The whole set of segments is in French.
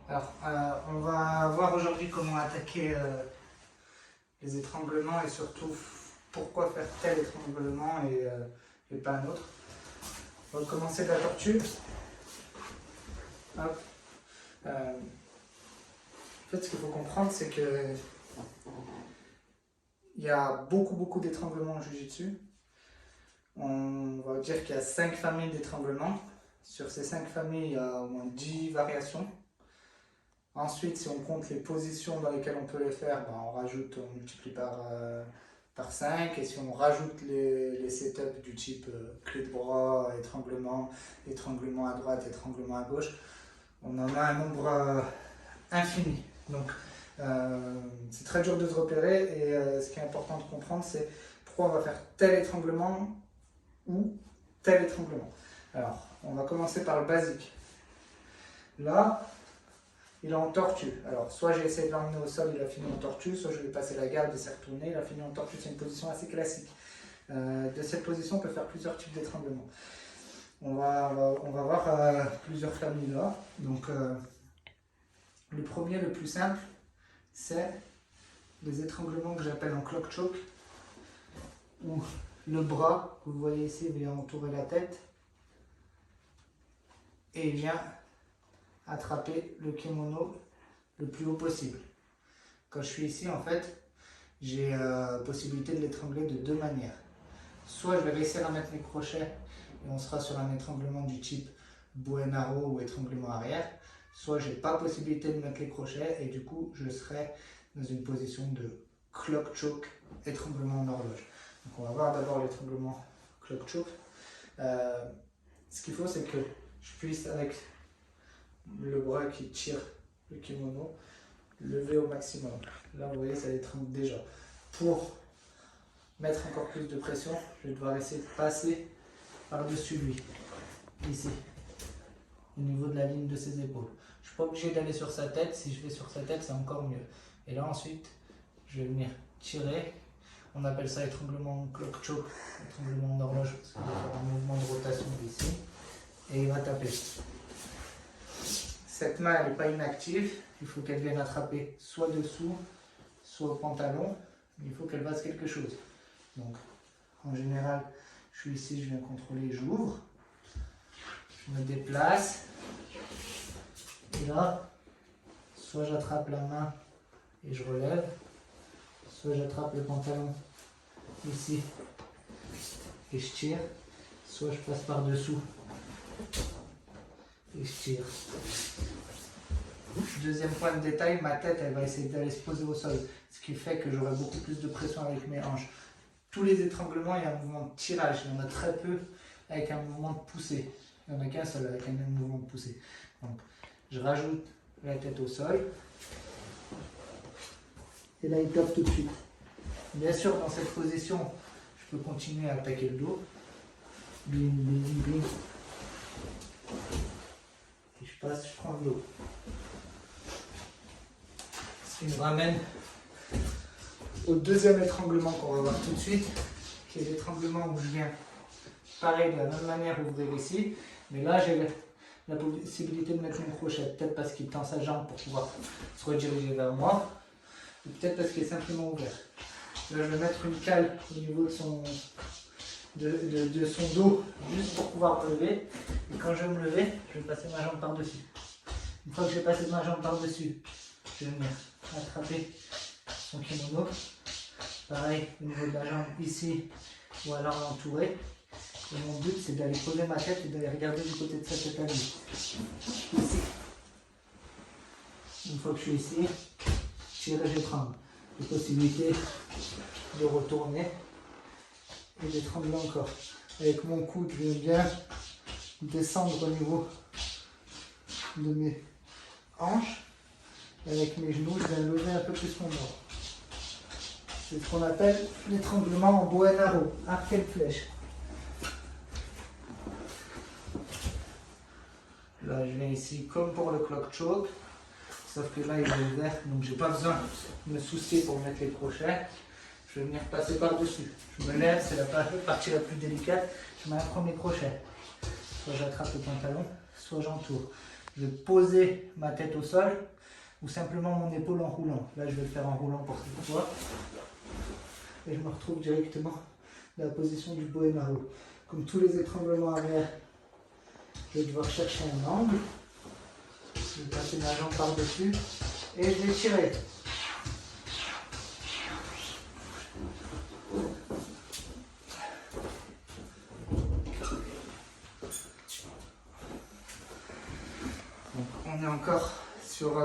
Alors, on va voir aujourd'hui comment attaquer les étranglements et surtout pourquoi faire tel étranglement et pas un autre. On va commencer de la tortue. Hop. En fait, ce qu'il faut comprendre, c'est que il y a beaucoup d'étranglements en Jiu-Jitsu. On va dire qu'il y a 5 familles d'étranglements. Sur ces 5 familles, il y a au moins 10 variations. Ensuite, si on compte les positions dans lesquelles on peut les faire, ben on multiplie par 5. Et si on rajoute les setups du type clé de bras, étranglement à droite, étranglement à gauche, on en a un nombre infini. Donc, c'est très dur de se repérer. Et ce qui est important de comprendre, c'est pourquoi on va faire tel étranglement ou tel étranglement. Alors, on va commencer par le basique. Là, il est en tortue. Alors, soit j'ai essayé de l'emmener au sol, il a fini en tortue, soit je vais passer la garde, il s'est retourné, il a fini en tortue. C'est une position assez classique. De cette position, on peut faire plusieurs types d'étranglement. On va voir plusieurs familles là. Donc, le premier, le plus simple, c'est les étranglements que j'appelle en clock choke, où le bras, que vous voyez ici, vient entourer la tête et il vient attraper le kimono le plus haut possible. Quand je suis ici, en fait, j'ai possibilité de l'étrangler de deux manières. Soit je vais réussir à mettre mes crochets et on sera sur un étranglement du type buenaro ou étranglement arrière, soit j'ai pas possibilité de mettre les crochets et du coup je serai dans une position de clock choke, étranglement en horloge. Donc on va voir d'abord l'étranglement clock choke. Ce qu'il faut, c'est que je puisse, avec le bras qui tire le kimono, lever au maximum. Là, vous voyez, ça l'étrangle déjà. Pour mettre encore plus de pression, je vais devoir essayer de passer par-dessus lui, ici, au niveau de la ligne de ses épaules. Je ne suis pas obligé d'aller sur sa tête. Si je vais sur sa tête, c'est encore mieux. Et là, ensuite, je vais venir tirer. On appelle ça étranglement clock choke, étranglement d'horloge, parce qu'il va faire un mouvement de rotation ici. Et il va taper. Cette main, elle n'est pas inactive. Il faut qu'elle vienne attraper soit dessous, soit au pantalon. Il faut qu'elle fasse quelque chose. Donc, en général, je suis ici, je viens contrôler, j'ouvre. Je me déplace. Et là, soit j'attrape la main et je relève, soit j'attrape le pantalon ici et je tire, soit je passe par-dessous et je tire. Deuxième point de détail, ma tête elle va essayer d'aller se poser au sol, ce qui fait que j'aurai beaucoup plus de pression avec mes hanches. Tous les étranglements, il y a un mouvement de tirage, il y en a très peu avec un mouvement de poussée. Il n'y en a qu'un seul avec un même mouvement de poussée. Donc, je rajoute la tête au sol. Et là, il tape tout de suite. Bien sûr, dans cette position, je peux continuer à attaquer le dos. Bing, bing, bing. Et je passe, je prends le dos. Ce qui me ramène au deuxième étranglement qu'on va voir tout de suite, qui est l'étranglement où je viens, pareil, de la même manière, ouvrir ici. Mais là, j'ai la possibilité de mettre mon crochet, peut-être parce qu'il tend sa jambe pour pouvoir se rediriger vers moi, ou peut-être parce qu'il est simplement ouvert. Là, je vais mettre une cale au niveau de son dos, juste pour pouvoir me lever. Et quand je vais me lever, je vais passer ma jambe par-dessus. Une fois que j'ai passé ma jambe par-dessus, je vais venir attraper son kimono. Pareil, au niveau de la jambe ici, ou alors l'entourer. Et mon but, c'est d'aller poser ma tête et d'aller regarder du côté de sa tête à lui. Ici. Une fois que je suis ici, tire et j'étrangle. J'ai possibilité de retourner et d'étrangler encore. Avec mon coude, je vais bien descendre au niveau de mes hanches. Et avec mes genoux, je viens lever un peu plus mon bras. C'est ce qu'on appelle l'étranglement en buenaro, arc et flèche. Là, je viens ici comme pour le clock choke, sauf que là, il est ouvert, donc j'ai pas besoin de me soucier pour mettre les crochets. Je vais venir passer par-dessus. Je me lève, c'est la partie la plus délicate. Je mets un premier crochet. Soit j'attrape le pantalon, soit j'entoure. je vais poser ma tête au sol ou simplement mon épaule en roulant. Là, je vais le faire en roulant pour cette fois. Et je me retrouve directement dans la position du Boenaro. Comme tous les étranglements arrière, je vais devoir chercher un angle. Je vais passer ma jambe par-dessus et je vais tirer. Donc, on est encore sur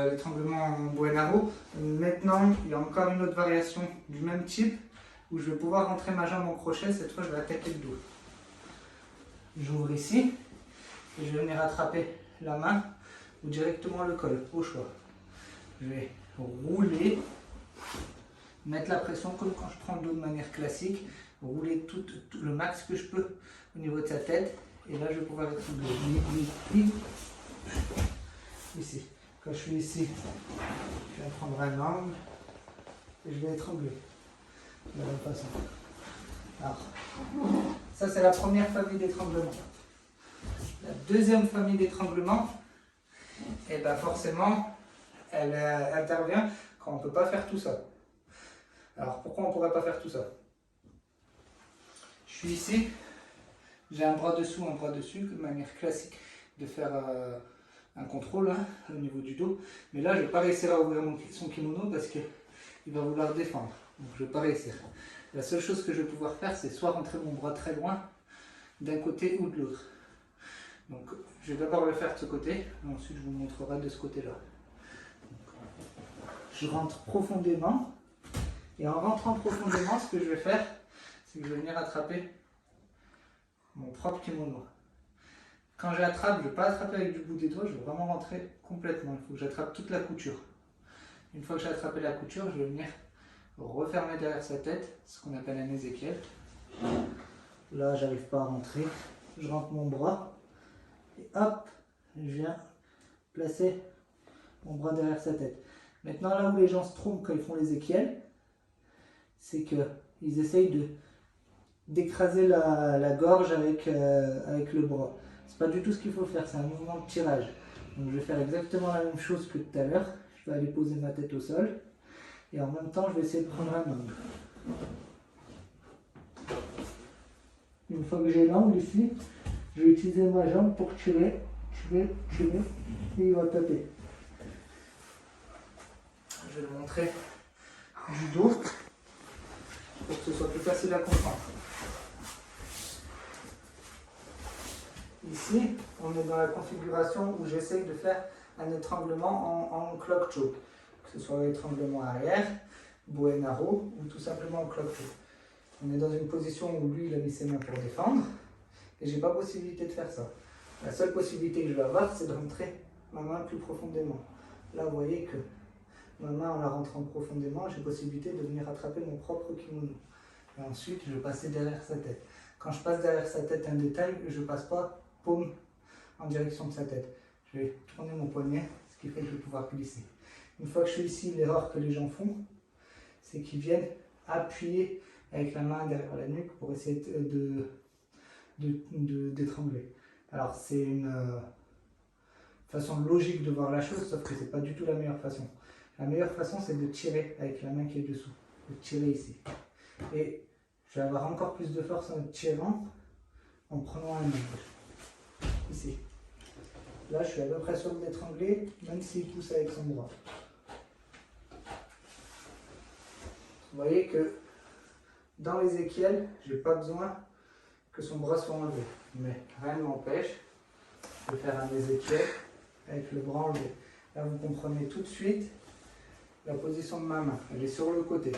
l'étranglement en Boenaro. Maintenant, il y a encore une autre variation du même type où je vais pouvoir rentrer ma jambe en crochet. Cette fois, je vais attaquer le dos. J'ouvre ici et je vais venir attraper la main ou directement le col, au choix. Je vais rouler, mettre la pression comme quand je prends le dos de manière classique, rouler tout le max que je peux au niveau de sa tête et là je vais pouvoir étrangler. Ici. Quand je suis ici, je vais prendre un angle et je vais étrangler de la même façon. Alors, ça c'est la première famille d'étranglement. La deuxième famille d'étranglement, et bien forcément, elle intervient quand on ne peut pas faire tout ça. Alors pourquoi on ne pourrait pas faire tout ça? Je suis ici, j'ai un bras dessous, un bras dessus, de manière classique de faire un contrôle hein, au niveau du dos. Mais là, je ne vais pas réussir à ouvrir son kimono parce qu'il va vouloir défendre. Donc je ne vais pas réussir. La seule chose que je vais pouvoir faire, c'est soit rentrer mon bras très loin d'un côté ou de l'autre. Donc je vais d'abord le faire de ce côté, et ensuite je vous montrerai de ce côté-là. Je rentre profondément, et en rentrant profondément, ce que je vais faire, c'est que je vais venir attraper mon propre kimono. Quand je l'attrape, je ne vais pas attraper avec du bout des doigts, je vais vraiment rentrer complètement. Il faut que j'attrape toute la couture. Une fois que j'ai attrapé la couture, je vais venir refermer derrière sa tête, ce qu'on appelle un Ézéchiel. Là, j'arrive pas à rentrer. Je rentre mon bras. Et hop, je viens placer mon bras derrière sa tête. Maintenant, là où les gens se trompent quand ils font les équiels, c'est qu'ils essayent d'écraser la gorge avec le bras. C'est pas du tout ce qu'il faut faire, c'est un mouvement de tirage. Donc je vais faire exactement la même chose que tout à l'heure. Je vais aller poser ma tête au sol. Et en même temps, je vais essayer de prendre un angle. Une fois que j'ai l'angle ici, je vais utiliser ma jambe pour tirer, et il va taper. Je vais le montrer du dos pour que ce soit plus facile à comprendre. Ici, on est dans la configuration où j'essaye de faire un étranglement en clock choke, que ce soit l'étranglement arrière, Boenaro ou tout simplement en clock choke. On est dans une position où lui il a mis ses mains pour défendre et j'ai pas possibilité de faire ça. La seule possibilité que je vais avoir, c'est de rentrer ma main plus profondément. Là, vous voyez que ma main, en la rentrant profondément, j'ai possibilité de venir attraper mon propre kimono. Et ensuite, je vais passer derrière sa tête. Quand je passe derrière sa tête un détail, je ne passe pas paume en direction de sa tête. Je vais tourner mon poignet, ce qui fait que je vais pouvoir glisser. Une fois que je suis ici, l'erreur que les gens font, c'est qu'ils viennent appuyer avec la main derrière la nuque pour essayer d'étrangler. Alors c'est une façon logique de voir la chose, sauf que c'est pas du tout la meilleure façon. La meilleure façon, c'est de tirer avec la main qui est dessous, de tirer ici. Et je vais avoir encore plus de force en tirant, en prenant un angle. Ici. Là, je suis à peu près sûr d'étrangler, même s'il pousse avec son bras. Vous voyez que dans les équiels, je n'ai pas besoin que son bras soit enlevé. Mais rien ne m'empêche de faire un ézéchiel avec le bras enlevé. Là, vous comprenez tout de suite la position de ma main. Elle est sur le côté.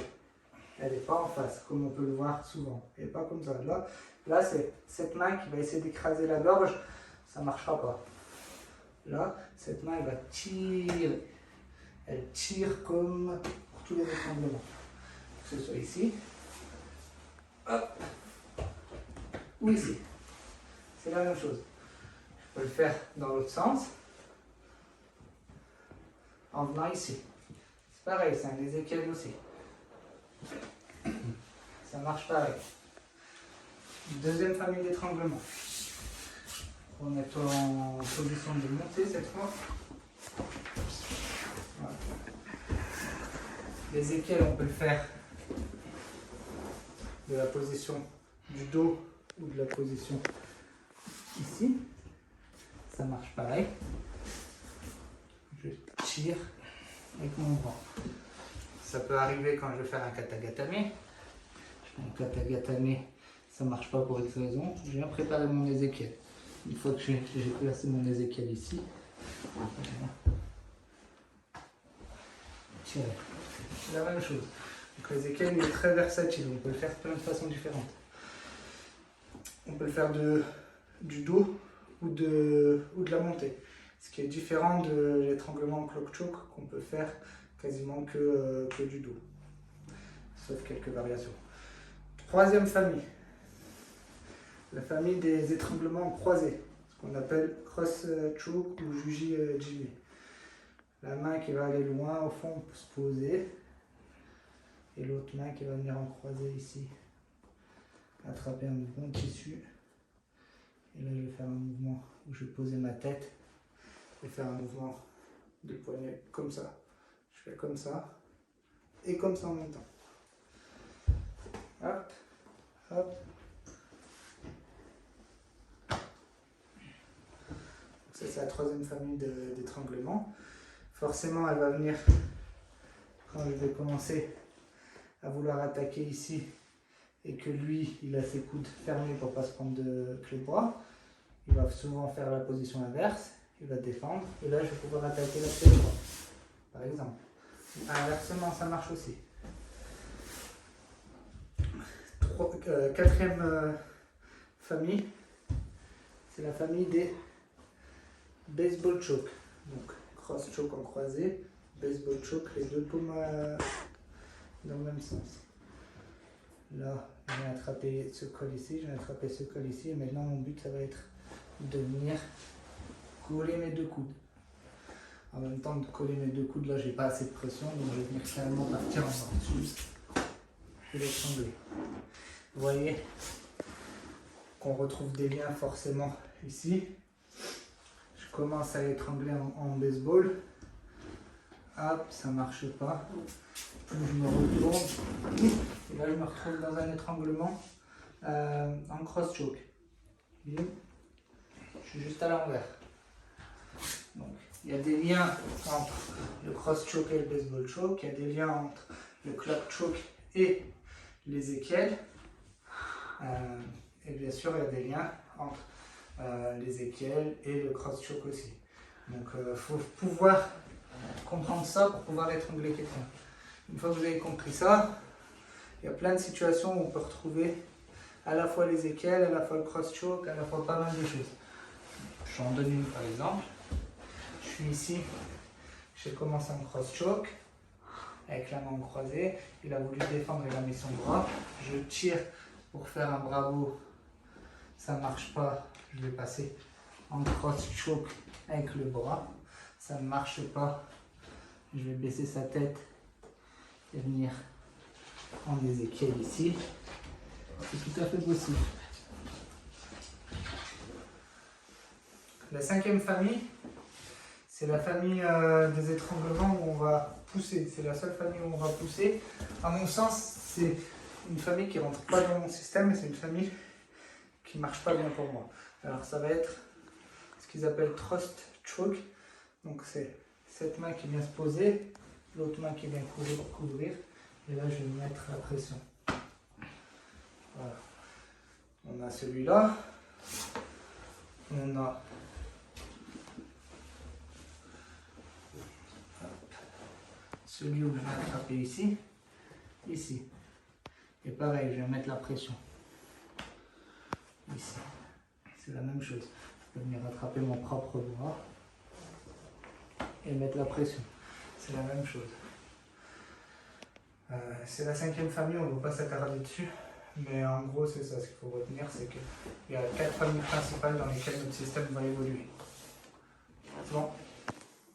Elle n'est pas en face, comme on peut le voir souvent. Elle n'est pas comme ça. Là c'est cette main qui va essayer d'écraser la gorge. Ça ne marchera pas. Là, cette main, elle va tirer. Elle tire comme pour tous les étranglements. Que ce soit ici, hop, ou ici. C'est la même chose. Je peux le faire dans l'autre sens, en venant ici. C'est pareil, c'est un ézéchiel aussi. Ça marche pareil. Deuxième famille d'étranglement. On est en position de montée cette fois. Voilà. Les équelles, on peut le faire de la position du dos ou de la position ici. Ça marche pareil. Je tire avec mon bras. Ça peut arriver quand je vais faire un katagatame. Un katagatame, ça marche pas pour X raison. Je viens préparer mon ézéchiel. Une fois que j'ai placé mon ézéchiel ici, tiens, c'est la même chose. Donc l'ézéchiel est très versatile, on peut le faire de plein de façons différentes. On peut le faire du dos ou de la montée. Ce qui est différent de l'étranglement en clock choke qu'on peut faire quasiment que du dos. Sauf quelques variations. Troisième famille. La famille des étranglements croisés. Ce qu'on appelle cross choke ou juji jime. La main qui va aller loin au fond pour se poser. Et l'autre main qui va venir en croisé ici. Attraper un mouvement de tissu. Et là, je vais faire un mouvement où je vais poser ma tête et faire un mouvement de poignet comme ça. Je fais comme ça et comme ça en même temps. Hop, hop. Ça, c'est la troisième famille d'étranglement. Forcément, elle va venir quand je vais commencer à vouloir attaquer ici et que lui, il a ses coudes fermés pour ne pas se prendre de clé de bras. Il va souvent faire la position inverse, il va défendre, et là je vais pouvoir attaquer la clé de bras, par exemple. Inversement, ça marche aussi. Quatrième famille, c'est la famille des baseball choke. Donc cross choke en croisé, baseball choke, les deux paumes dans le même sens. Là, je vais attraper ce col ici, je vais attraper ce col ici, et maintenant mon but ça va être de venir coller mes deux coudes. En même temps de coller mes deux coudes, là j'ai pas assez de pression, donc je vais venir finalement partir en dessus et l'étrangler. Vous voyez qu'on retrouve des liens forcément ici. Je commence à l'étrangler en baseball. Hop, ça marche pas. Puis je me retourne. Et là je me retrouve dans un étranglement en cross choke. Bim. Je suis juste à l'envers. Donc, il y a des liens entre le cross choke et le baseball choke. Il y a des liens entre le clock choke et les équelles. Et bien sûr, il y a des liens entre les équelles et le cross choke aussi. Donc, il faut pouvoir comprendre ça pour pouvoir étrangler quelqu'un. Une fois que vous avez compris ça, il y a plein de situations où on peut retrouver à la fois les équelles, à la fois le cross choke, à la fois pas mal de choses. Je en donne une par exemple. Je suis ici, j'ai commencé en cross choke avec la main croisée. Il a voulu défendre, il a mis son bras. Je tire pour faire un bravo, ça marche pas. Je vais passer en cross choke avec le bras. Ça ne marche pas. Je vais baisser sa tête et venir en ézéchiel ici. C'est tout à fait possible. La cinquième famille, c'est la famille des étranglements où on va pousser. C'est la seule famille où on va pousser. À mon sens, c'est une famille qui ne rentre pas dans mon système et c'est une famille qui ne marche pas bien pour moi. Alors ça va être ce qu'ils appellent trust choke. Donc c'est cette main qui vient se poser, l'autre main qui vient couvrir. Et là, je vais mettre la pression. Voilà. On a celui-là. On a celui où je vais attraper ici, ici. Et pareil, je vais mettre la pression. Ici. C'est la même chose. Je vais venir attraper mon propre bras et mettre la pression. C'est la même chose. C'est la cinquième famille, on ne va pas s'attarder dessus. Mais en gros, c'est ça, ce qu'il faut retenir, c'est qu'il y a 4 familles principales dans lesquelles notre système va évoluer. C'est bon.